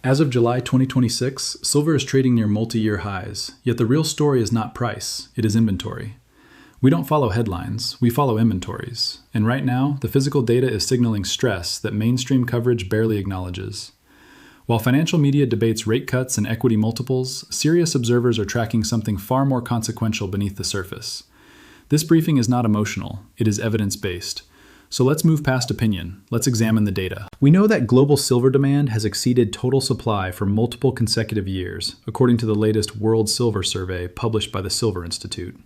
As of July 2026, silver is trading near multi-year highs, yet the real story is not price, it is inventory. We don't follow headlines, we follow inventories, and right now, the physical data is signaling stress that mainstream coverage barely acknowledges. While financial media debates rate cuts and equity multiples, serious observers are tracking something far more consequential beneath the surface. This briefing is not emotional, it is evidence-based. So let's move past opinion. Let's examine the data. We know that global silver demand has exceeded total supply for multiple consecutive years, according to the latest World Silver Survey published by the Silver Institute.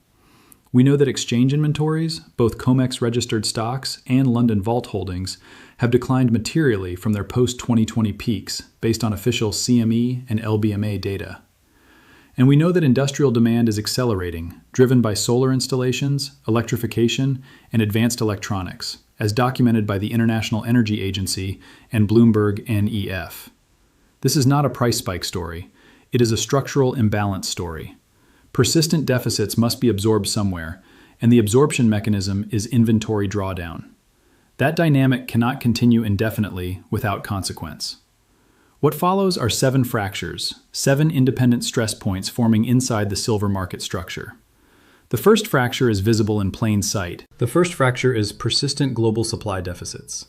We know that exchange inventories, both COMEX registered stocks and London Vault holdings, have declined materially from their post-2020 peaks based on official CME and LBMA data. And we know that industrial demand is accelerating, driven by solar installations, electrification, and advanced electronics, as documented by the International Energy Agency and Bloomberg NEF. This is not a price spike story. It is a structural imbalance story. Persistent deficits must be absorbed somewhere, and the absorption mechanism is inventory drawdown. That dynamic cannot continue indefinitely without consequence. What follows are 7 fractures, 7 independent stress points forming inside the silver market structure. The first fracture is visible in plain sight. The first fracture is persistent global supply deficits.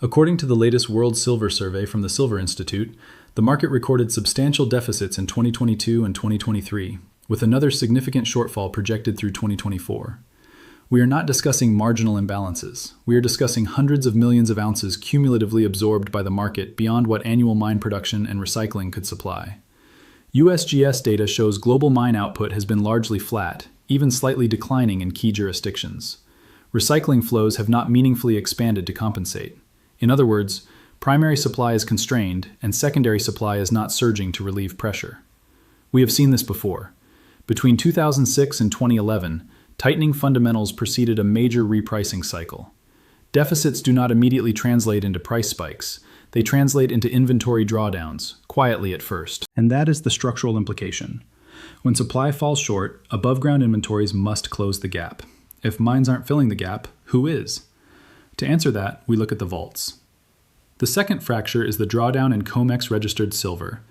According to the latest World Silver Survey from the Silver Institute, the market recorded substantial deficits in 2022 and 2023, with another significant shortfall projected through 2024. We are not discussing marginal imbalances. We are discussing hundreds of millions of ounces cumulatively absorbed by the market beyond what annual mine production and recycling could supply. USGS data shows global mine output has been largely flat, even slightly declining in key jurisdictions. Recycling flows have not meaningfully expanded to compensate. In other words, primary supply is constrained and secondary supply is not surging to relieve pressure. We have seen this before. Between 2006 and 2011, tightening fundamentals preceded a major repricing cycle. Deficits do not immediately translate into price spikes. They translate into inventory drawdowns, quietly at first. And that is the structural implication. When supply falls short, above-ground inventories must close the gap. If mines aren't filling the gap, who is? To answer that, we look at the vaults. The second fracture is the drawdown in COMEX registered silver.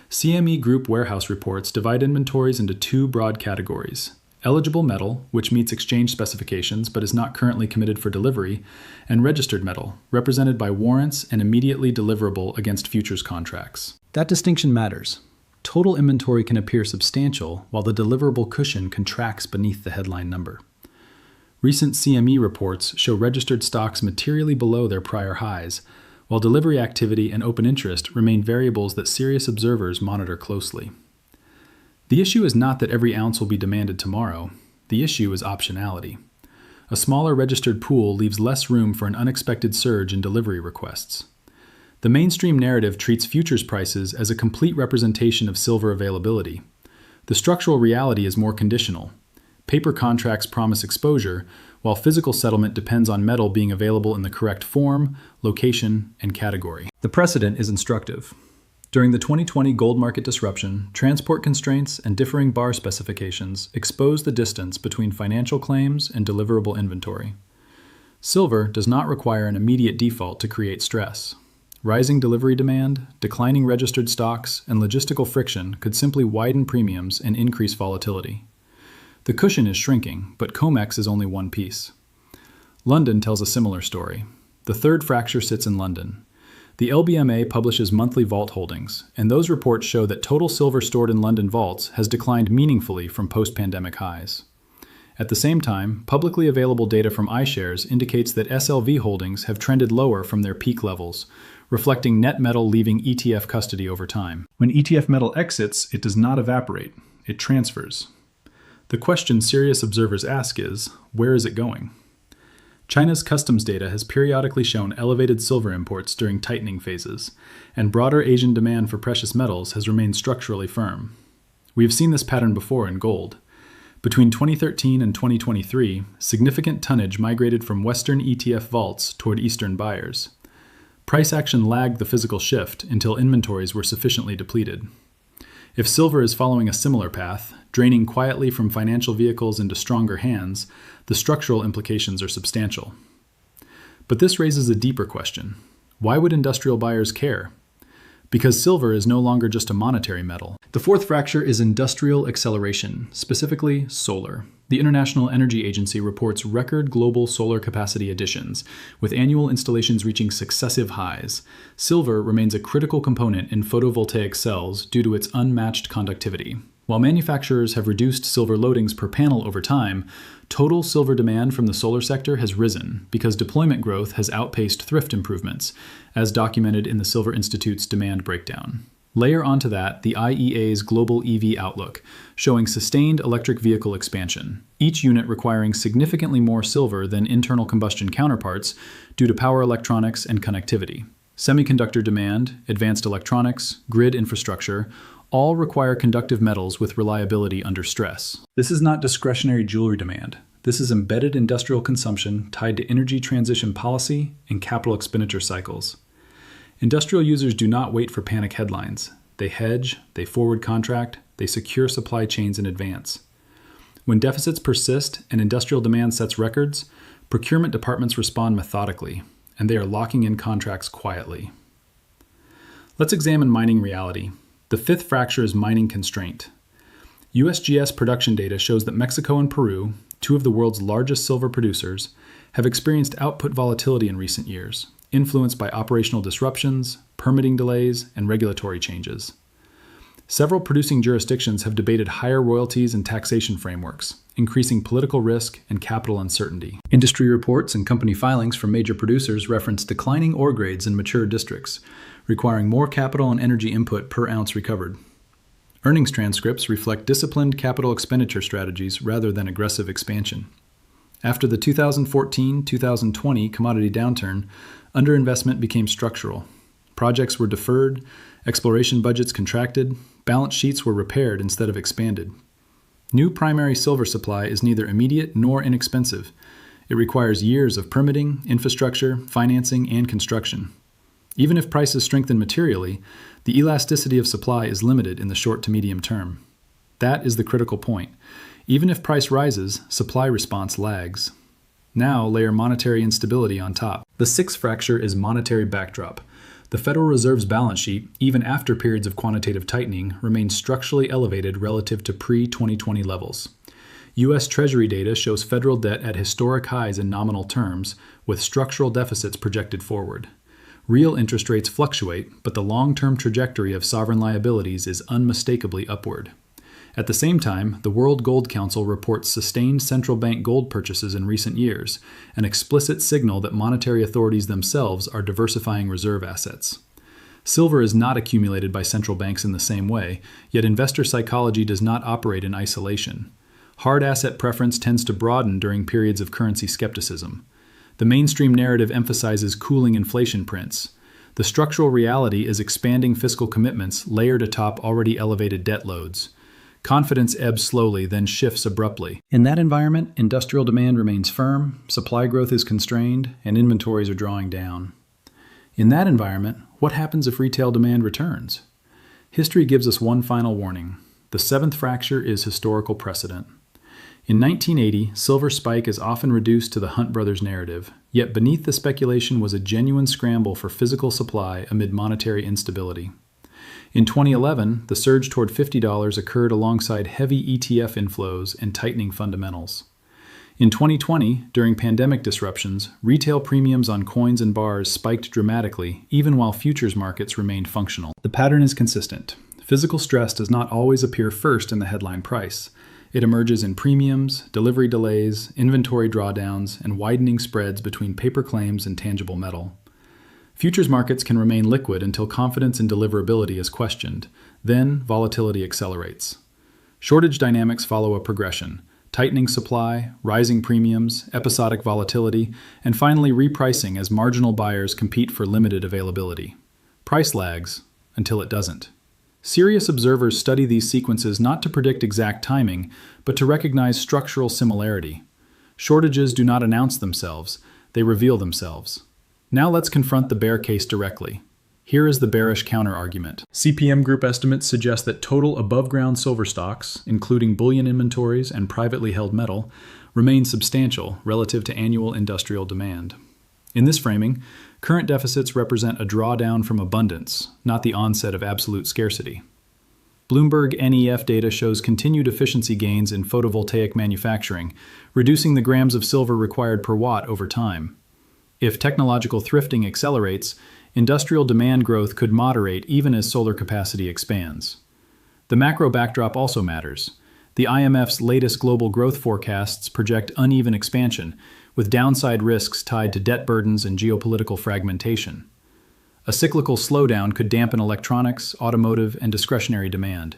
CME Group warehouse reports divide inventories into 2 broad categories: eligible metal, which meets exchange specifications but is not currently committed for delivery, and registered metal, represented by warrants and immediately deliverable against futures contracts. That distinction matters. Total inventory can appear substantial, while the deliverable cushion contracts beneath the headline number. Recent CME reports show registered stocks materially below their prior highs, while delivery activity and open interest remain variables that serious observers monitor closely. The issue is not that every ounce will be demanded tomorrow. The issue is optionality. A smaller registered pool leaves less room for an unexpected surge in delivery requests. The mainstream narrative treats futures prices as a complete representation of silver availability. The structural reality is more conditional. Paper contracts promise exposure, while physical settlement depends on metal being available in the correct form, location, and category. The precedent is instructive. During the 2020 gold market disruption, transport constraints and differing bar specifications exposed the distance between financial claims and deliverable inventory. Silver does not require an immediate default to create stress. Rising delivery demand, declining registered stocks, and logistical friction could simply widen premiums and increase volatility. The cushion is shrinking, but COMEX is only one piece. London tells a similar story. The third fracture sits in London. The LBMA publishes monthly vault holdings, and those reports show that total silver stored in London vaults has declined meaningfully from post-pandemic highs. At the same time, publicly available data from iShares indicates that SLV holdings have trended lower from their peak levels, reflecting net metal leaving ETF custody over time. When ETF metal exits, it does not evaporate, it transfers. The question serious observers ask is, where is it going? China's customs data has periodically shown elevated silver imports during tightening phases, and broader Asian demand for precious metals has remained structurally firm. We have seen this pattern before in gold. Between 2013 and 2023, significant tonnage migrated from Western ETF vaults toward Eastern buyers. Price action lagged the physical shift until inventories were sufficiently depleted. If silver is following a similar path, draining quietly from financial vehicles into stronger hands, the structural implications are substantial. But this raises a deeper question. Why would industrial buyers care? because silver is no longer just a monetary metal. The fourth fracture is industrial acceleration, specifically solar. The International Energy Agency reports record global solar capacity additions, with annual installations reaching successive highs. Silver remains a critical component in photovoltaic cells due to its unmatched conductivity. While manufacturers have reduced silver loadings per panel over time, total silver demand from the solar sector has risen because deployment growth has outpaced thrift improvements, as documented in the Silver Institute's demand breakdown. Layer onto that the IEA's global EV outlook, showing sustained electric vehicle expansion, each unit requiring significantly more silver than internal combustion counterparts due to power electronics and connectivity. Semiconductor demand, advanced electronics, grid infrastructure, all require conductive metals with reliability under stress. This is not discretionary jewelry demand. This is embedded industrial consumption tied to energy transition policy and capital expenditure cycles. Industrial users do not wait for panic headlines. They hedge, they forward contract, they secure supply chains in advance. When deficits persist and industrial demand sets records, procurement departments respond methodically, and they are locking in contracts quietly. Let's examine mining reality. The fifth fracture is mining constraint. USGS production data shows that Mexico and Peru, two of the world's largest silver producers, have experienced output volatility in recent years, influenced by operational disruptions, permitting delays, and regulatory changes. Several producing jurisdictions have debated higher royalties and taxation frameworks, increasing political risk and capital uncertainty. Industry reports and company filings from major producers reference declining ore grades in mature districts, requiring more capital and energy input per ounce recovered. Earnings transcripts reflect disciplined capital expenditure strategies rather than aggressive expansion. After the 2014-2020 commodity downturn, underinvestment became structural. Projects were deferred, exploration budgets contracted, balance sheets were repaired instead of expanded. New primary silver supply is neither immediate nor inexpensive. It requires years of permitting, infrastructure, financing, and construction. Even if prices strengthen materially, the elasticity of supply is limited in the short to medium term. That is the critical point. Even if price rises, supply response lags. Now layer monetary instability on top. The sixth fracture is monetary backdrop. The Federal Reserve's balance sheet, even after periods of quantitative tightening, remains structurally elevated relative to pre-2020 levels. U.S. Treasury data shows federal debt at historic highs in nominal terms, with structural deficits projected forward. Real interest rates fluctuate, but the long-term trajectory of sovereign liabilities is unmistakably upward. At the same time, the World Gold Council reports sustained central bank gold purchases in recent years, an explicit signal that monetary authorities themselves are diversifying reserve assets. Silver is not accumulated by central banks in the same way, yet investor psychology does not operate in isolation. Hard asset preference tends to broaden during periods of currency skepticism. The mainstream narrative emphasizes cooling inflation prints. The structural reality is expanding fiscal commitments layered atop already elevated debt loads. Confidence ebbs slowly, then shifts abruptly. In that environment, industrial demand remains firm, supply growth is constrained, and inventories are drawing down. In that environment, what happens if retail demand returns? History gives us one final warning. The seventh fracture is historical precedent. In 1980, silver spike is often reduced to the Hunt brothers narrative, yet beneath the speculation was a genuine scramble for physical supply amid monetary instability. In 2011, the surge toward $50 occurred alongside heavy ETF inflows and tightening fundamentals. In 2020, during pandemic disruptions, retail premiums on coins and bars spiked dramatically, even while futures markets remained functional. The pattern is consistent. Physical stress does not always appear first in the headline price. It emerges in premiums, delivery delays, inventory drawdowns, and widening spreads between paper claims and tangible metal. Futures markets can remain liquid until confidence in deliverability is questioned. Then, volatility accelerates. Shortage dynamics follow a progression: tightening supply, rising premiums, episodic volatility, and finally repricing as marginal buyers compete for limited availability. Price lags until it doesn't. Serious observers study these sequences not to predict exact timing, but to recognize structural similarity. Shortages do not announce themselves, they reveal themselves. Now let's confront the bear case directly. Here is the bearish counter-argument. CPM Group estimates suggest that total above-ground silver stocks, including bullion inventories and privately held metal, remain substantial relative to annual industrial demand. In this framing, Current deficits represent a drawdown from abundance, not the onset of absolute scarcity. Bloomberg NEF data shows continued efficiency gains in photovoltaic manufacturing, reducing the grams of silver required per watt over time. If technological thrifting accelerates, industrial demand growth could moderate even as solar capacity expands. The macro backdrop also matters. The IMF's latest global growth forecasts project uneven expansion, with downside risks tied to debt burdens and geopolitical fragmentation. A cyclical slowdown could dampen electronics, automotive, and discretionary demand.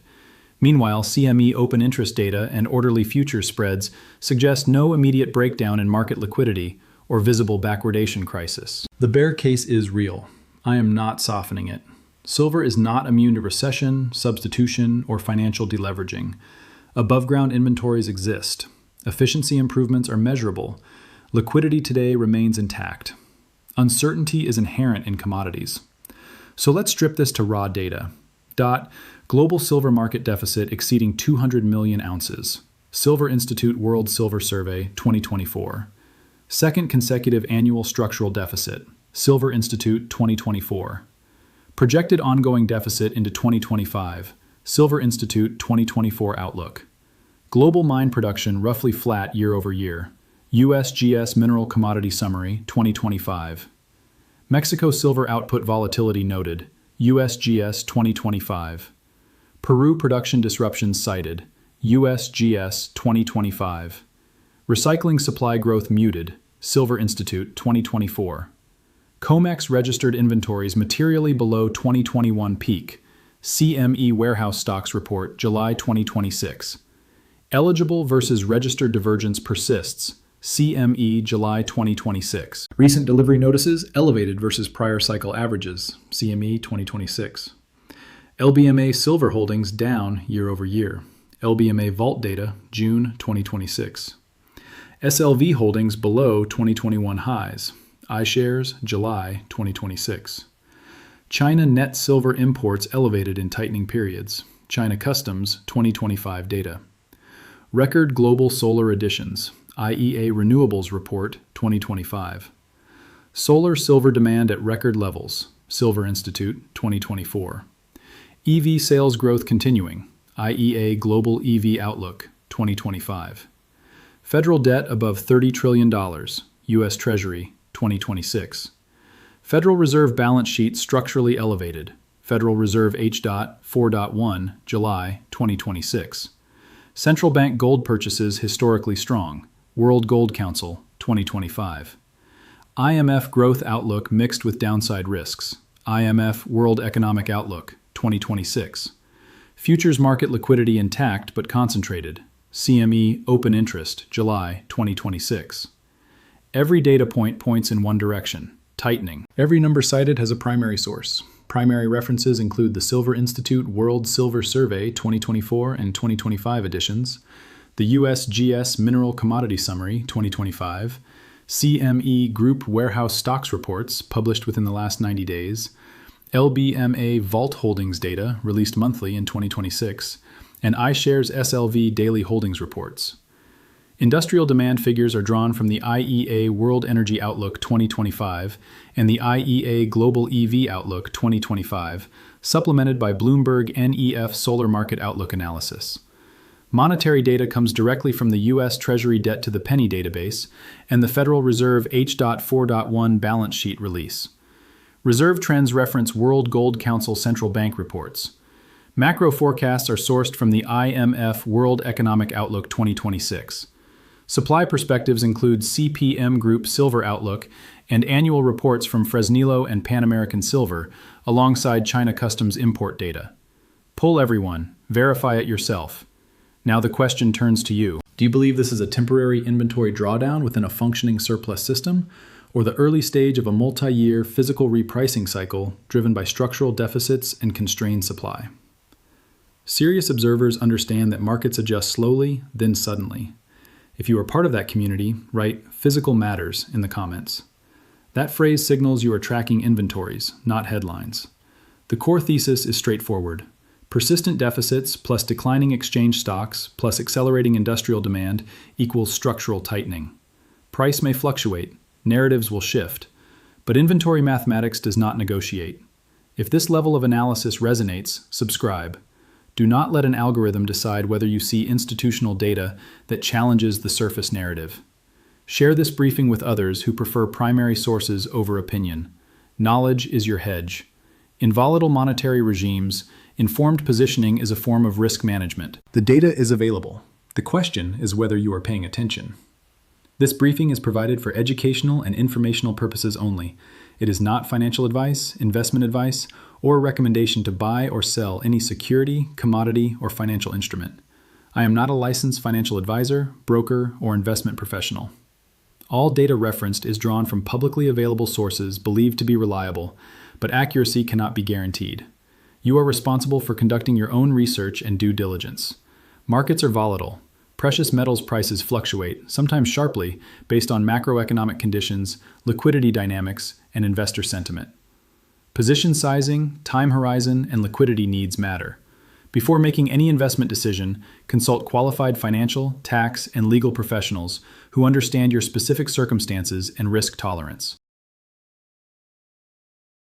Meanwhile, CME open interest data and orderly futures spreads suggest no immediate breakdown in market liquidity or visible backwardation crisis. The bear case is real. I am not softening it. Silver is not immune to recession, substitution, or financial deleveraging. Above-ground inventories exist. Efficiency improvements are measurable. Liquidity today remains intact. Uncertainty is inherent in commodities. So let's strip this to raw data. Global silver market deficit exceeding 200 million ounces. Silver Institute World Silver Survey 2024. Second consecutive annual structural deficit. Silver Institute 2024. Projected ongoing deficit into 2025. Silver Institute 2024 outlook. Global mine production roughly flat year over year. USGS Mineral Commodity Summary 2025. Mexico silver output volatility noted. USGS 2025. Peru production disruptions cited. USGS 2025. Recycling supply growth muted. Silver Institute 2024. COMEX registered inventories materially below 2021 peak. CME Warehouse Stocks Report, July 2026. Eligible versus registered divergence persists. CME, July 2026. Recent delivery notices elevated versus prior cycle averages. CME 2026. LBMA silver holdings down year over year. LBMA vault data, June 2026. SLV holdings below 2021 highs. iShares, July 2026. China net silver imports elevated in tightening periods. China Customs 2025 data. Record global solar additions. IEA Renewables Report 2025. Solar silver demand at record levels. Silver Institute 2024. EV sales growth continuing. IEA Global EV Outlook 2025. Federal debt above $30 trillion. U.S. Treasury 2026. Federal Reserve balance sheet structurally elevated. Federal Reserve H. 4.1, July 2026. Central bank gold purchases historically strong. World Gold Council 2025. IMF growth outlook mixed with downside risks. IMF World Economic Outlook 2026. Futures market liquidity intact but concentrated. CME open interest, July 2026. Every data point points in one direction, tightening. Every number cited has a primary source. Primary references include the Silver Institute World Silver Survey 2024 and 2025 editions, the USGS Mineral Commodity Summary 2025, CME Group Warehouse Stocks Reports published within the last 90 days, LBMA Vault Holdings data released monthly in 2026, and iShares SLV Daily Holdings Reports. Industrial demand figures are drawn from the IEA World Energy Outlook 2025 and the IEA Global EV Outlook 2025, supplemented by Bloomberg NEF Solar Market Outlook analysis. Monetary data comes directly from the U.S. Treasury debt to the penny database and the Federal Reserve H. 4.1 balance sheet release. Reserve trends reference World Gold Council central bank reports. Macro forecasts are sourced from the IMF World Economic Outlook 2026. Supply perspectives include CPM Group Silver Outlook and annual reports from Fresnillo and Pan American Silver, alongside China Customs import data. Poll everyone, verify it yourself. Now the question turns to you. Do you believe this is a temporary inventory drawdown within a functioning surplus system, or the early stage of a multi-year physical repricing cycle driven by structural deficits and constrained supply? Serious observers understand that markets adjust slowly, then suddenly. If you are part of that community, write "physical matters" in the comments. That phrase signals you are tracking inventories, not headlines. The core thesis is straightforward. Persistent deficits plus declining exchange stocks plus accelerating industrial demand equals structural tightening. Price may fluctuate, narratives will shift, But inventory mathematics does not negotiate. If this level of analysis resonates, subscribe. Do not let an algorithm decide whether you see institutional data that challenges the surface narrative. Share this briefing with others who prefer primary sources over opinion. Knowledge is your hedge. In volatile monetary regimes, informed positioning is a form of risk management. The data is available. The question is whether you are paying attention. This briefing is provided for educational and informational purposes only. It is not financial advice, investment advice, or a recommendation to buy or sell any security, commodity, or financial instrument. I am not a licensed financial advisor, broker, or investment professional. All data referenced is drawn from publicly available sources believed to be reliable, but accuracy cannot be guaranteed. You are responsible for conducting your own research and due diligence. Markets are volatile. Precious metals prices fluctuate, sometimes sharply, based on macroeconomic conditions, liquidity dynamics, and investor sentiment. Position sizing, time horizon, and liquidity needs matter. Before making any investment decision, consult qualified financial, tax, and legal professionals who understand your specific circumstances and risk tolerance.